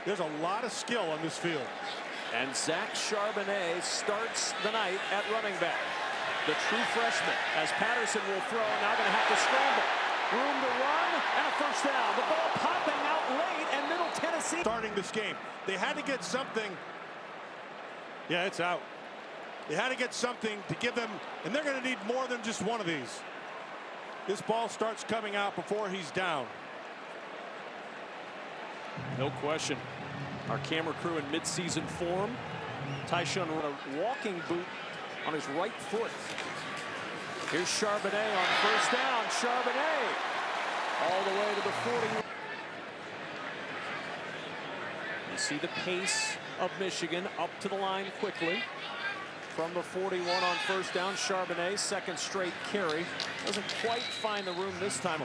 There's a lot of skill on this field. And Zach Charbonnet starts the night at running back. The true freshman, as Patterson will throw, now going to have to scramble. Room to run, and a first down. The ball popping out late, and Middle Tennessee starting this game. They had to get something. Yeah, it's out. They had to get something to give them, and they're going to need more than just one of these. This ball starts coming out before he's down. No question. Our camera crew in mid-season form. Tyshawn on a walking boot on his right foot. Here's Charbonnet on first down. Charbonnet all the way to the 40. You see the pace of Michigan up to the line quickly. From the 41 on first down, Charbonnet, second straight carry. Doesn't quite find the room this time.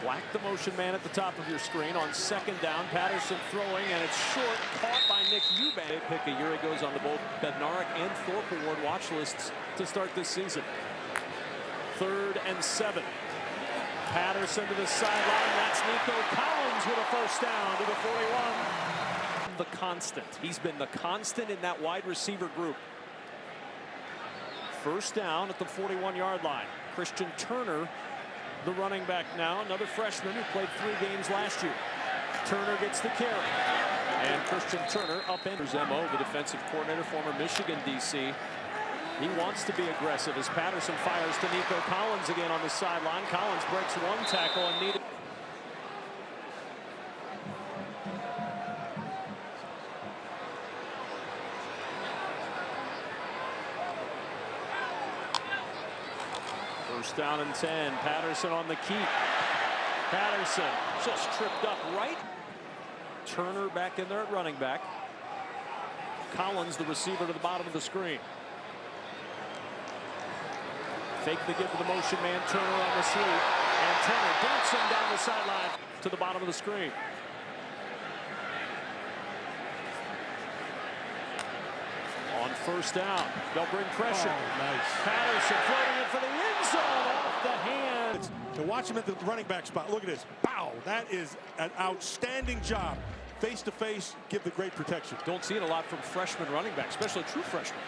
Black, the motion man at the top of your screen. On second down, Patterson throwing, and it's short, caught by Nick Eubank. Pick a year he goes on the both Bednarik and Thorpe Award watch lists to start this season. 3rd and 7. Patterson to the sideline. That's Nico Collins with a first down to the 41. The constant. He's been the constant in that wide receiver group. First down at the 41-yard line. Christian Turner, the running back now, another freshman who played 3 games last year. Turner gets the carry. And Christian Turner upenders MO, the defensive coordinator, former Michigan DC. He wants to be aggressive as Patterson fires to Nico Collins again on the sideline. Collins breaks one tackle and needed. First down and 10. Patterson on the keep. Patterson just tripped up right. Turner back in there at running back. Collins, the receiver, to the bottom of the screen. Fake the give to the motion man. Turner on the sweep. And Turner dancing down the sideline to the bottom of the screen. On first down, they'll bring pressure. Oh, nice. Patterson floating it for the end zone off the hand. To watch him at the running back spot. Look at this. Pow! That is an outstanding job. Face to face, give the great protection. Don't see it a lot from freshman running backs, especially true freshmen.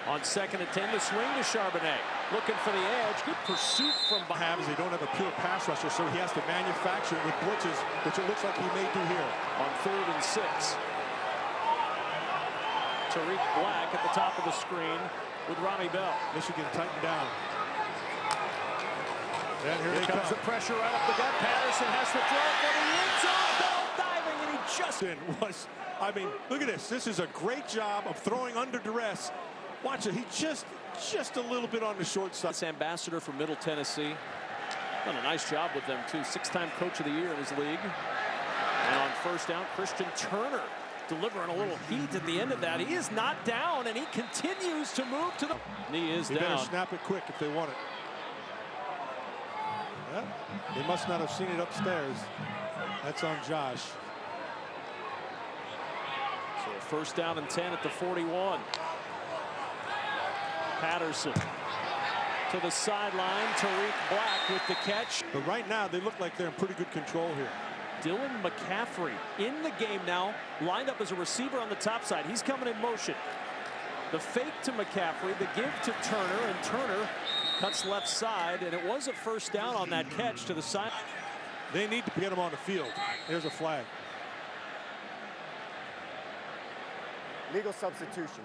On 2nd and 10, the swing to Charbonnet. Looking for the edge. Good pursuit from behind. They don't have a pure pass rusher, so he has to manufacture it with blitzes, which it looks like he may do here. On 3rd and 6. Tariq Black at the top of the screen with Ronnie Bell. Michigan tightened down. And here comes the pressure right up the gut. Patterson has to throw for the end zone. Bell diving, and he just I mean, look at this. This is a great job of throwing under duress. Watch it. He just a little bit on the short side. This ambassador for Middle Tennessee. Done a nice job with them, too. 6-time coach of the year in his league. And on first down, Christian Turner delivering a little heat at the end of that. He is not down, and he continues to move to the knee is down. Better snap it quick if they want it. Yeah, they must not have seen it upstairs. That's on Josh. So first down and 10 at the 41. Patterson to the sideline. Tariq Black with the catch. But right now, they look like they're in pretty good control here. Dylan McCaffrey in the game now, lined up as a receiver on the top side. He's coming in motion. The fake to McCaffrey, the give to Turner, and Turner cuts left side, and it was a first down on that catch to the side. They need to get him on the field. There's a flag. Legal substitution.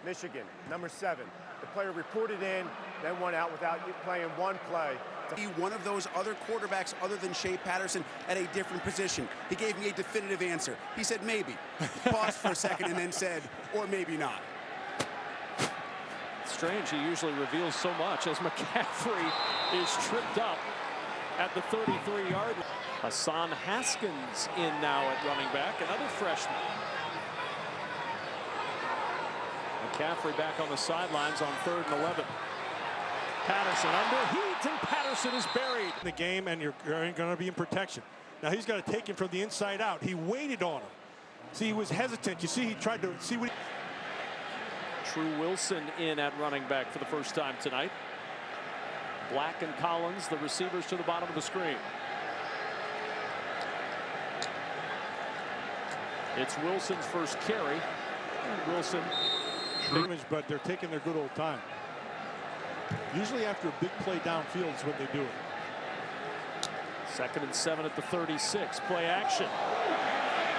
Michigan, number 7. The player reported in, then went out without playing one play. Be one of those other quarterbacks other than Shea Patterson at a different position. He gave me a definitive answer. He said maybe. Paused for a second and then said, or maybe not. Strange, he usually reveals so much as McCaffrey is tripped up at the 33-yard line. Hassan Haskins in now at running back, another freshman. McCaffrey back on the sidelines on 3rd and 11. Patterson under heat, and Patterson is buried. The game, and you're going to be in protection. Now he's got to take him from the inside out. He waited on him. See, he was hesitant. You see, he tried to see what. True Wilson in at running back for the first time tonight. Black and Collins, the receivers, to the bottom of the screen. It's Wilson's first carry. And Wilson. But they're taking their good old time. Usually after a big play downfield is when they do it. 2nd and 7 at the 36. Play action.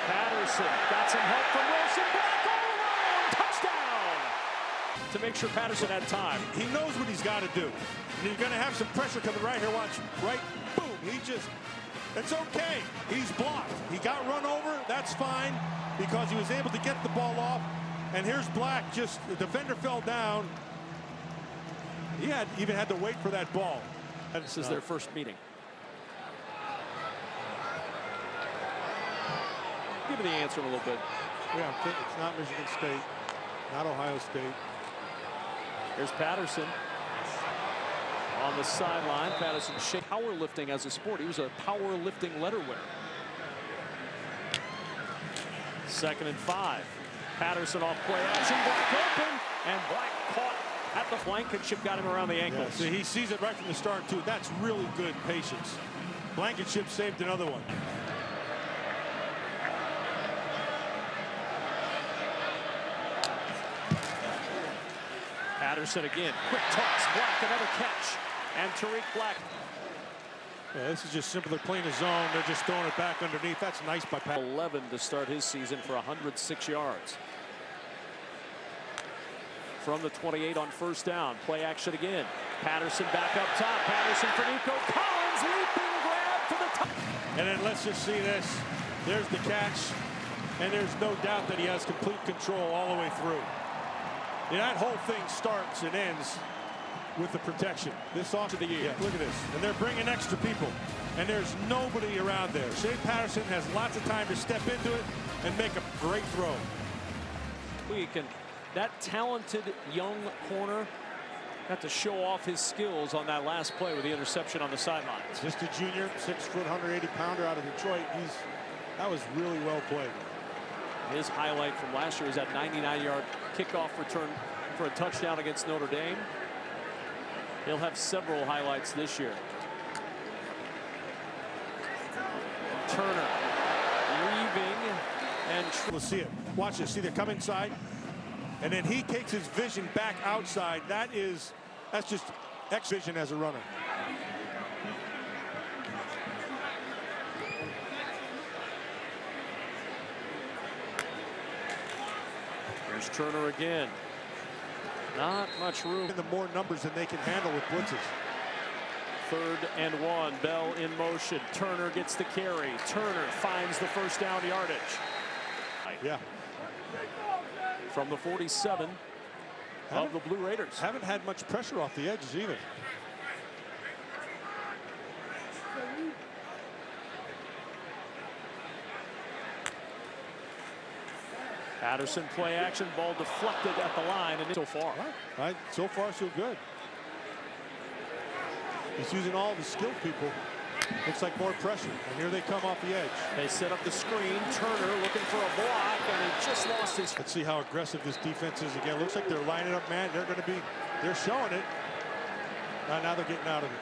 Patterson got some help from Wilson. Back all around. Touchdown! To make sure Patterson had time. He knows what he's got to do. And you're going to have some pressure coming right here. Watch. Right. Boom. It's okay. He's blocked. He got run over. That's fine because he was able to get the ball off. And here's Black. The defender fell down. He even had to wait for that ball. This is their first meeting. Give me the answer a little bit. Yeah, it's not Michigan State, not Ohio State. Here's Patterson on the sideline. Patterson powerlifting as a sport. He was a powerlifting letter winner. 2nd and 5. Patterson off play action. Black open, and Black caught at the Blankenship, got him around the ankles. Yeah, so he sees it right from the start too. That's really good patience. Blankenship saved another one. Patterson again. Quick toss. Black another catch. And Tariq Black. Yeah, this is just simple. They're playing a zone. They're just throwing it back underneath. That's nice by Pat. 11 to start his season for 106 yards. From the 28 on 1st down. Play action again. Patterson back up top. Patterson for Nico Collins. Leaping grab for the top. And then let's just see this. There's the catch. And there's no doubt that he has complete control all the way through. Yeah, that whole thing starts and ends with the protection. This off to the year. Yeah, look at this. And they're bringing extra people. And there's nobody around there. Shea Patterson has lots of time to step into it and make a great throw. That talented young corner got to show off his skills on that last play with the interception on the sidelines. Just a junior, 6 foot, 180 pounder out of Detroit. That was really well played. His highlight from last year was that 99-yard kickoff return for a touchdown against Notre Dame. He'll have several highlights this year. Turner weaving and we'll see it. Watch this. See, they come inside, and then he takes his vision back outside. That's just X vision as a runner. Here's Turner again. Not much room. The more numbers than they can handle with blitzes. 3rd and 1. Bell in motion. Turner gets the carry. Turner finds the 1st down yardage. Yeah. From the 47 of the Blue Raiders. Haven't had much pressure off the edges either. Patterson play action, ball deflected at the line, and so far. Right. So far, so good. He's using all the skilled people. Looks like more pressure, and here they come off the edge. They set up the screen. Turner looking for a block, and he just lost his. Let's see how aggressive this defense is again. Looks like they're lining up, man. They're showing it. Now they're getting out of it.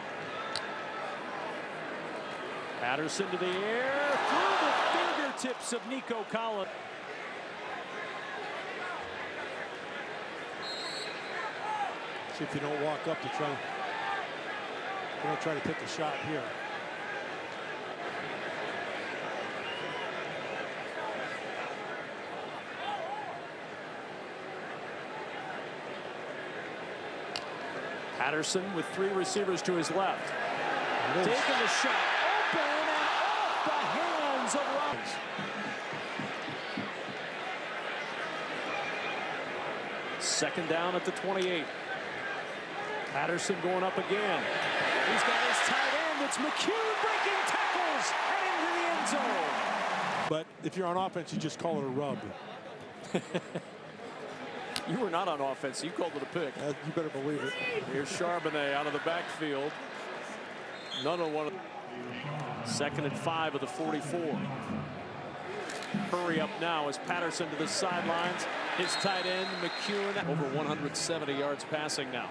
Patterson to the air, through the fingertips of Nico Collins. See if you don't walk up to try. They're going to try to take a shot here. Patterson with 3 receivers to his left. Taking the shot. Open and off the hands of Robbins. Second down at the 28. Patterson going up again. He's got his tight end. It's McCune breaking tackles and into the end zone. But if you're on offense, you just call it a rub. You were not on offense. You called it a pick. You better believe it. Here's Charbonnet out of the backfield. None of one. 2nd and 5 of the 44. Hurry up now as Patterson to the sidelines. His tight end, McCune, over 170 yards passing now.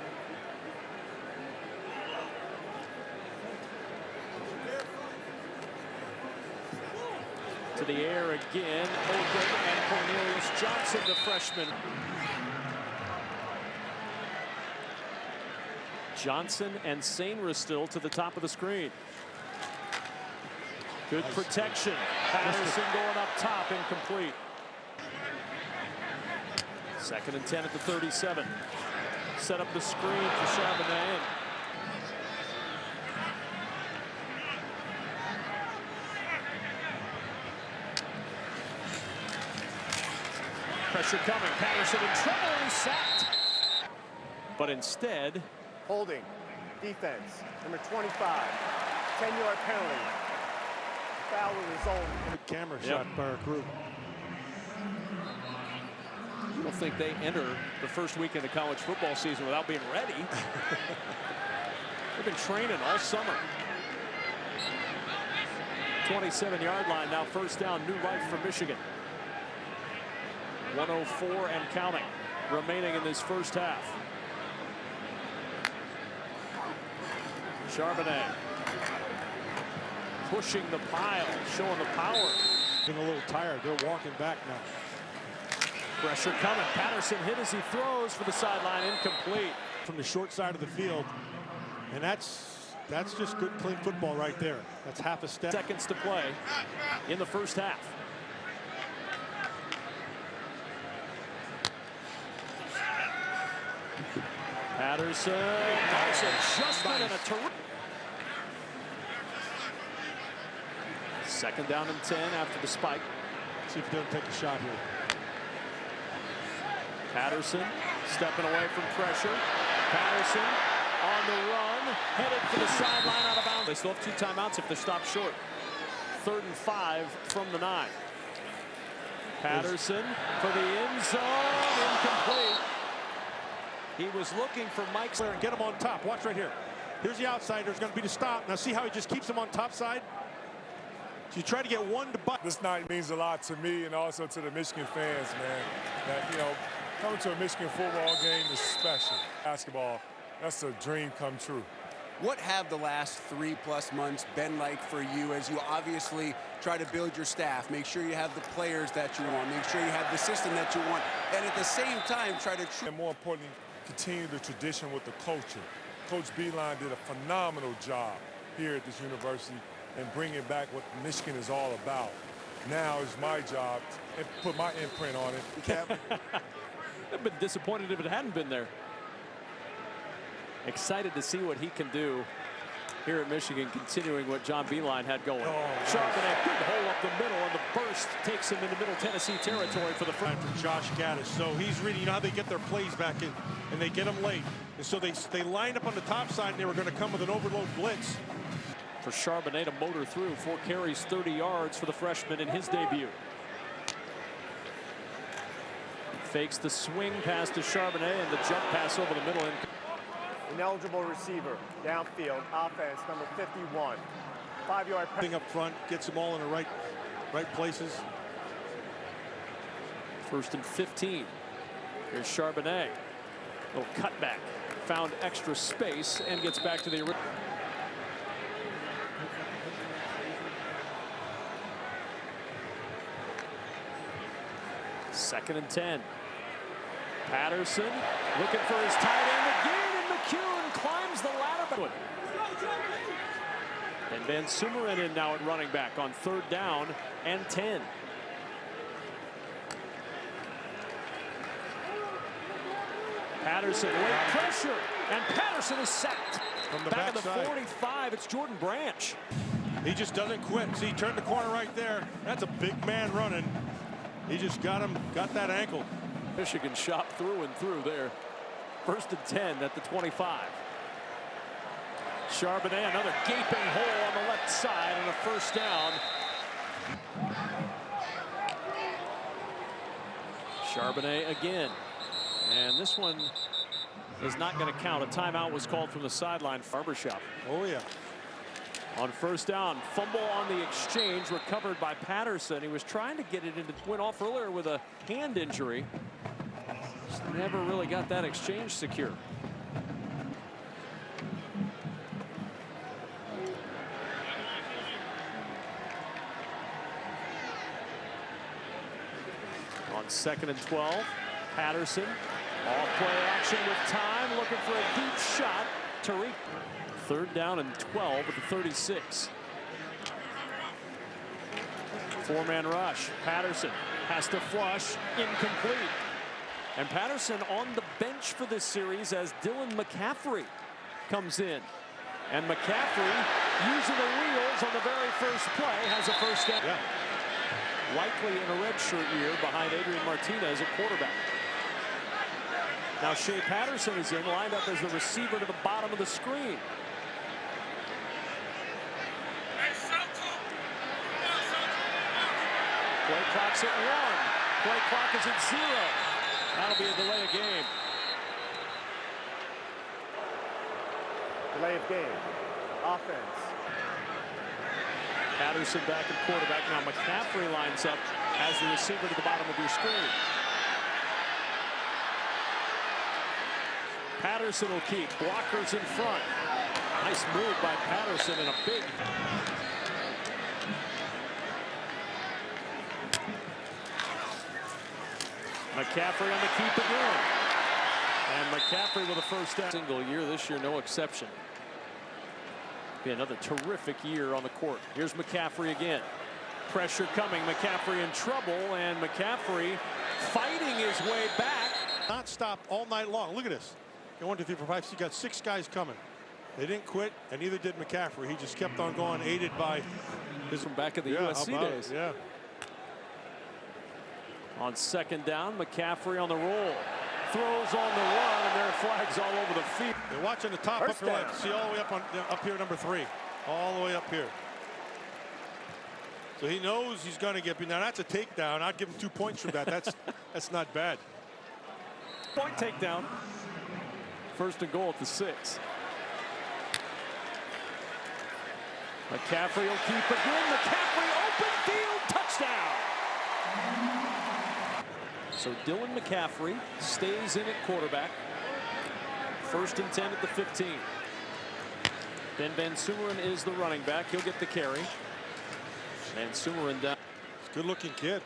To the air again, open, and Cornelius Johnson, the freshman. Johnson and Sainristil still to the top of the screen. Good protection. Patterson going up top, incomplete. 2nd and 10 at the 37. Set up the screen for Charbonnet. Pressure coming. Patterson in trouble, and he's sacked. But instead, Holding. Defense. Number 25. 10-yard penalty. Foul will result. Good camera shot by our crew. I don't think they enter the first weekend of college football season without being ready. They've been training all summer. 27-yard line now, first down, new life for Michigan. 104 and counting remaining in this first half. Charbonnet pushing the pile, showing the power. Getting a little tired. They're walking back now. Pressure coming. Patterson hit as he throws for the sideline, incomplete. From the short side of the field, and that's just good, clean football right there. That's half a step. Seconds to play in the first half. Patterson, nice adjustment and a terrific. 2nd down and 10 after the spike. See if he doesn't take a shot here. Patterson stepping away from pressure. Patterson on the run, headed for the sideline, out of bounds. They still have 2 timeouts if they're stopped short. 3rd and 5 from the 9. Patterson for the end zone, incomplete. He was looking for Mike And get him on top. Watch right here. Here's the outside. There's going to be the stop. Now see how he just keeps him on top side? So you try to get one to butt. This night means a lot to me and also to the Michigan fans, man. That, you know, coming to a Michigan football game is special. Basketball, that's a dream come true. What have the last 3+ months been like for you as you obviously try to build your staff, make sure you have the players that you want, make sure you have the system that you want, and at the same time try to... And more importantly, continue the tradition with the culture. Coach Beilein did a phenomenal job here at this university and bringing back what Michigan is all about. Now it's my job to put my imprint on it. I've been disappointed if it hadn't been there. Excited to see what he can do here at Michigan, continuing what John Beilein had going. Charbonnet, good hole up the middle, and the burst takes him into Middle Tennessee territory for the front. For Josh Gaddis. So he's reading, you know how they get their plays back in, and they get them late. And so they lined up on the top side, and they were going to come with an overload blitz. For Charbonnet to motor through, 4 carries, 30 yards for the freshman in his debut. Fakes the swing pass to Charbonnet and the jump pass over the middle. Ineligible receiver. Downfield. Offense. Number 51. 5-yard penalty. Thing up front, gets them all in the right places. 1st and 15. Here's Charbonnet. Little cutback. Found extra space and gets back to the original. 2nd and 10. Patterson looking for his tight end again, and McCune climbs the ladder. And Van Sumeren in now at running back on 3rd down and 10. Patterson, late pressure, and Patterson is sacked. From the back of the backside. 45, it's Jordan Branch. He just doesn't quit. See, he turned the corner right there. That's a big man running. He just got that ankle. Michigan shot through and through there. 1st and 10 at the 25. Charbonnet, another gaping hole on the left side, and a 1st down. Charbonnet again. And this one is not going to count. A timeout was called from the sideline. Barbershop. Oh, yeah. On 1st down, fumble on the exchange, recovered by Patterson. He was trying to get it into, went off earlier with a hand injury. Just never really got that exchange secure. On 2nd and 12, Patterson, all play action with time, looking for a deep shot. Tariq, 3rd down and 12 at the 36. 4-man rush. Patterson has to flush, incomplete. And Patterson on the bench for this series as Dylan McCaffrey comes in. And McCaffrey, using the wheels on the very first play, has a first down. Yeah. Likely in a redshirt year behind Adrian Martinez at quarterback. Now Shea Patterson is in, lined up as the receiver to the bottom of the screen. Play clock's at 1. Play clock is at 0. That'll be a delay of game. Delay of game. Offense. Patterson back at quarterback. Now McCaffrey lines up as the receiver to the bottom of your screen. Patterson will keep. Blockers in front. Nice move by Patterson and a big. McCaffrey on the keep again. And McCaffrey with a first down. Single year this year, no exception. Be another terrific year on the court. Here's McCaffrey again. Pressure coming. McCaffrey in trouble, and McCaffrey fighting his way back. Not stop all night long. Look at this. 1, 2, 3, 4, 5, 6. Got 6 guys coming. They didn't quit, and neither did McCaffrey. He just kept on going, aided by his from back in the USC days. Yeah. On 2nd down, McCaffrey on the roll. Throws on the run, and there are flags all over the field. They're watching the top First upper down. left. See all the way up here, number 3. All the way up here. So he knows he's going to get beat. Now that's a takedown. I'd give him 2 points for that. That's not bad. Point takedown. 1st and goal at the 6. McCaffrey will keep again. McCaffrey open field touchdown. So Dylan McCaffrey stays in at quarterback. 1st and 10 at the 15. Ben Van Sumeren is the running back. He'll get the carry. Van Sumeren down. He's a good-looking kid.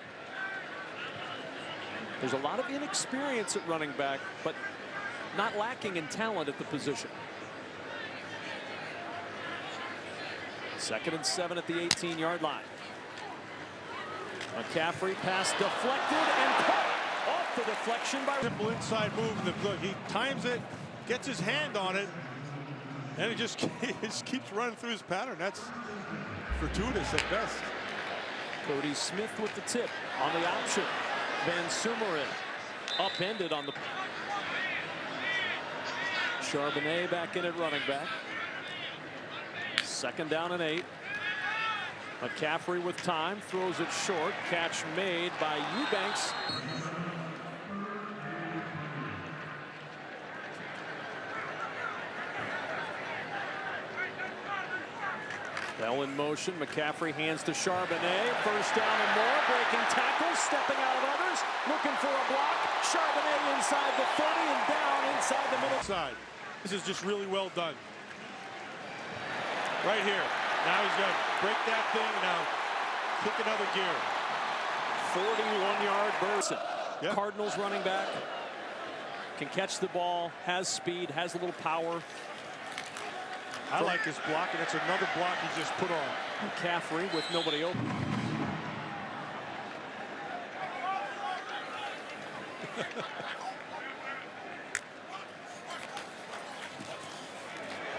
There's a lot of inexperience at running back, but not lacking in talent at the position. 2nd and 7 at the 18-yard line. McCaffrey pass deflected and caught off the deflection by. Simple inside move. Look, he times it, gets his hand on it, and it just keeps running through his pattern. That's fortuitous at best. Cody Smith with the tip on the option. Van Sumeren upended on the. Charbonnet back in at running back. 2nd down and 8. McCaffrey with time, throws it short. Catch made by Eubanks. Bell in motion. McCaffrey hands to Charbonnet. 1st down and more. Breaking tackles, stepping out of others, looking for a block. Charbonnet inside the 30 and down inside the middle. Side. This is just really well done. Right here. Now he's going to break that thing. Now kick another gear. 41-yard burst. Yep. Cardinals running back. Can catch the ball, has speed, has a little power. I like his block, and it's another block he just put on. McCaffrey with nobody open.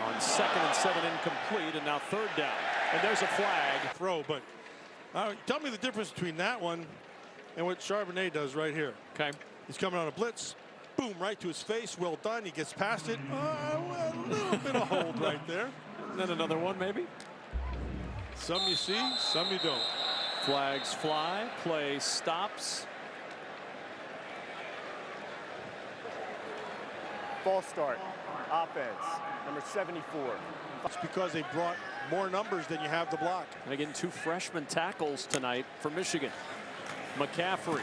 On 2nd and 7, incomplete, and now 3rd down. And there's a flag. Throw, but tell me the difference between that one and what Charbonnet does right here. Okay. He's coming on a blitz. Boom, right to his face. Well done. He gets past it. Well, a little bit of hold right there. And then another one, maybe. Some you see, some you don't. Flags fly. Play stops. False start. Offense. Number 74. It's because they brought more numbers than you have to block. And again, 2 freshman tackles tonight for Michigan. McCaffrey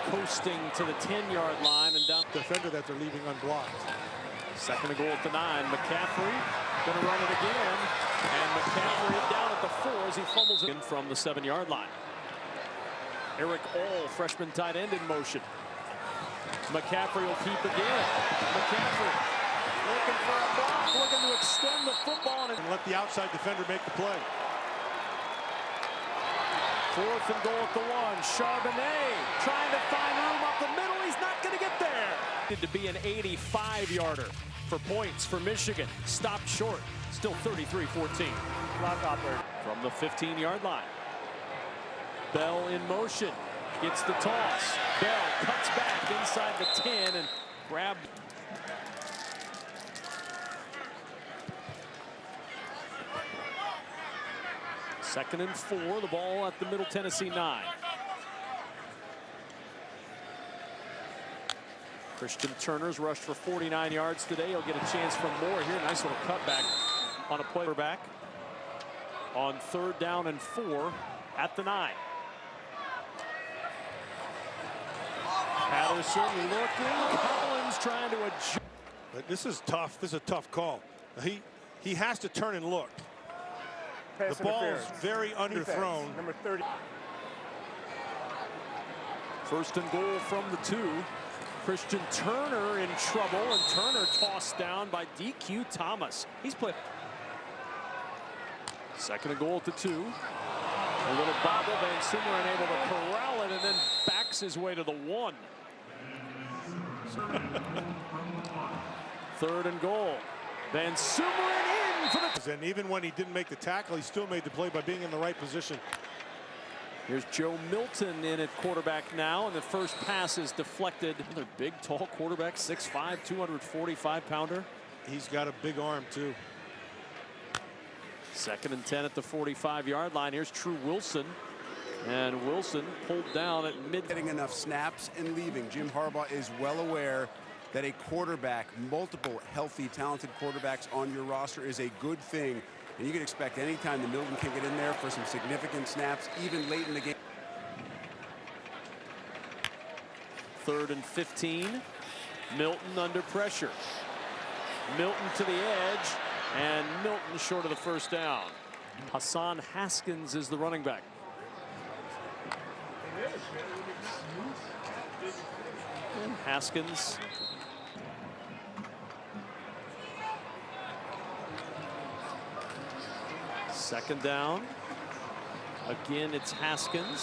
coasting to the 10-yard line and down. Defender that they're leaving unblocked. 2nd and goal at the 9. McCaffrey going to run it again. And McCaffrey down at the 4 as he fumbles it in from the 7-yard line. Eric All, freshman tight end in motion. McCaffrey will keep again. McCaffrey looking for a block, looking to extend the football. And let the outside defender make the play. 4th and goal at the 1. Charbonnet trying to find room up the middle. He's not going to get there. Need to be an 85-yarder for points for Michigan. Stopped short. Still 33-14. Block operator. From the 15-yard line. Bell in motion. Gets the toss. Bell cuts back inside the 10 and grabbed. Second and 4. The ball at the Middle Tennessee 9. Christian Turner's rushed for 49 yards today. He'll get a chance for more here. Nice little cutback on a play back. On 3rd down and 4 at the 9. Patterson looking. Collins trying to adjust. But this is tough. This is a tough call. He has to turn and look. Pass The ball is interference. very underthrown. Defense, number 30. 1st and goal from the 2. Christian Turner in trouble, and Turner tossed down by DQ Thomas. He's played. 2nd and goal at the 2. A little bobble. Van Sumeren unable to corral it, and then backs his way to the 1. 3rd and goal. Van Sumeren in for the. And even when he didn't make the tackle, he still made the play by being in the right position. Here's Joe Milton in at quarterback now, and the first pass is deflected. Another big, tall quarterback, 6'5", 245-pounder. He's got a big arm, too. 2nd and 10 at the 45-yard line. Here's True Wilson. And Wilson pulled down at mid. Getting enough snaps and leaving. Jim Harbaugh is well aware that a quarterback, multiple healthy, talented quarterbacks on your roster is a good thing. And you can expect anytime the Milton can get in there for some significant snaps, even late in the game. 3rd and 15. Milton under pressure. Milton to the edge. And Milton short of the 1st down. Hassan Haskins is the running back. And Haskins. Second down. Again, it's Haskins.